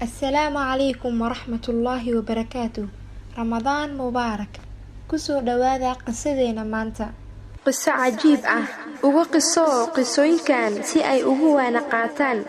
السلام عليكم ورحمة الله وبركاته. رمضان مبارك. كسو دوادا قصدينا مانتا قصة عجيب uga qisooyinkan si ay ugu waanaqaataan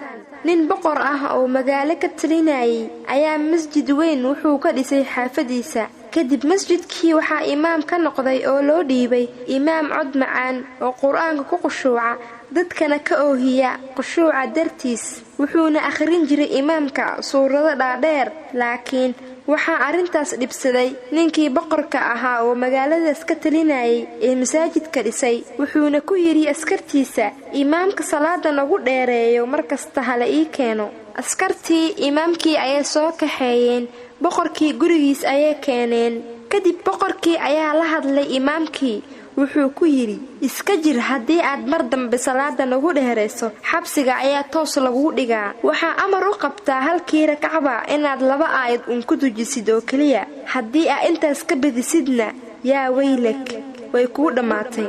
nin boqor oo magaalo ka talinayay ayaa masjid weyn wuxuu ka dhisay xaafadiisa kadib masjidkii waxaa imaam ka noqday oo loo dhiibay imaam cod macaan oo quraanka ku qushuuca dadkana ka oohiya qushuuca dartiis wuxuuna akhrin jiray imaamka suurado dhaadheer laakiin waxaa arintaas dhibsaday ninkii boqorka ahaa oo magaaladaas ka talinayay ee masaajidka dhisay wuxuuna ku yiri askartiisa imaamka salaada nagu dheereeyo markasta hala ii keeno askartii imaamkii ayaa soo kaxeeyeen boqorkii gurigiis ayay keeneen kadib boqorkii ayaa la hadlay imaamkii wuxuu ku yiri iska jir hadii aad mar dambe salaada nagu dheereyso xabsiga ayaa toos lagu dhigaa waxa amar u qabtaa halkii rakacba inaad laba aayad ku dujisid oo kaliya hadii aad intaas ka badisidna yaa weylak way ku dhamaatay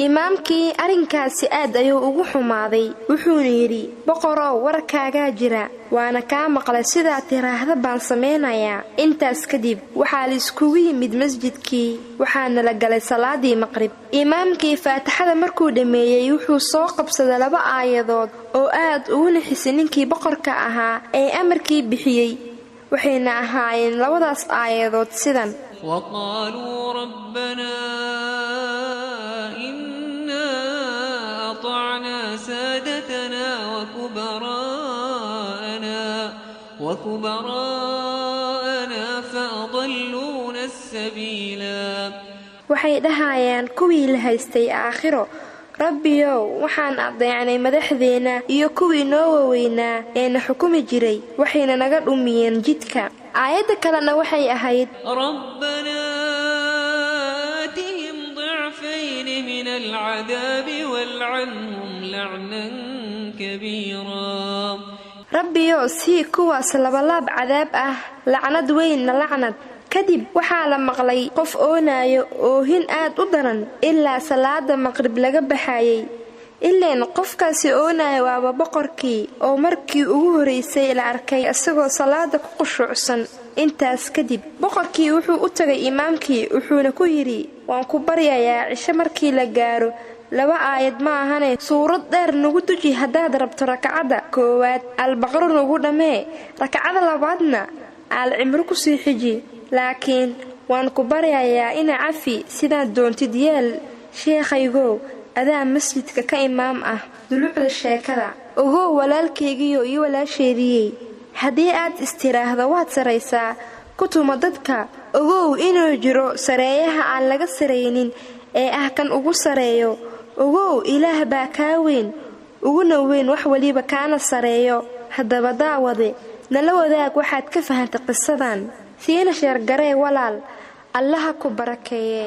imaamkii arinkaasi aad ayuu ugu xumaaday wuxuuna yiri boqorow warkaaga jira waana ka maqlay sida tiraahda baan sameeynaya intaas kadib waxa la isku yimid masjidkii waxaana la galay salaadii maqrib imaamkii faatixada markuu dhameeyay wuxuu soo qabsaday laba aayadood oo aad ugu naxisay ninkii boqorka ahaa ee amarkii bixiyay waxayna ahaayeen labadaas aayadood sidan وقالوا ربنا إنا أطعنا سادتنا وكبراءنا فأضلونا السبيلا waxay dhahayaan kuwii la haystay aakhiro rabbiyow waxaan adeecnay madaxdeena iyo kuwii noo waaweynaa ee na xukumi jiray waxayna naga dhumiyeen jidka aayada kalena waxay ahayd rabbana atihim ضعفين من العذاب والعنهم لعنا كبيرا rabbiyow sii kuwaas labalaab cadaab lacnad weyn lacnad kadib waxaa la maqlay qof oonayo oohin aad u daran ilaa salaada maqrib laga baxayay ileen qofkaasi oonayo waa boqorkii oo markii ugu horeysay la arkay asagoo salaada ku qushuucsan intaas kadib boqorkii wuxuu u tagay imaamkii wuxuuna ku yiri waan ku baryayaa cisho markii la gaaro laba aayad ma ahane suurad dheer nagu duji hadaad rabto rakacada koowaad al-baqara nagu dhamee rakacada labaadna al-imru ku sii xiji laakiin waan ku baryayaa ina cafi sidaad doontid yeel sheekhaygo adaa masjidka ka imaam dulucda sheekada ogow walaalkaygiyo iyo walaasheedii hadii aad istiraahdo waad sareysaa kutuma dadka ogow inuu jiro sareeyaha aan laga sareynin ee kan ugu sareeyo ogow ilaah baa kaa weyn uguna weyn wax waliba kaana sareeyo hadaba daawade nala wadaag waxaad ka fahantay qisadan siina sheer garee walaal allaha ku barakeeye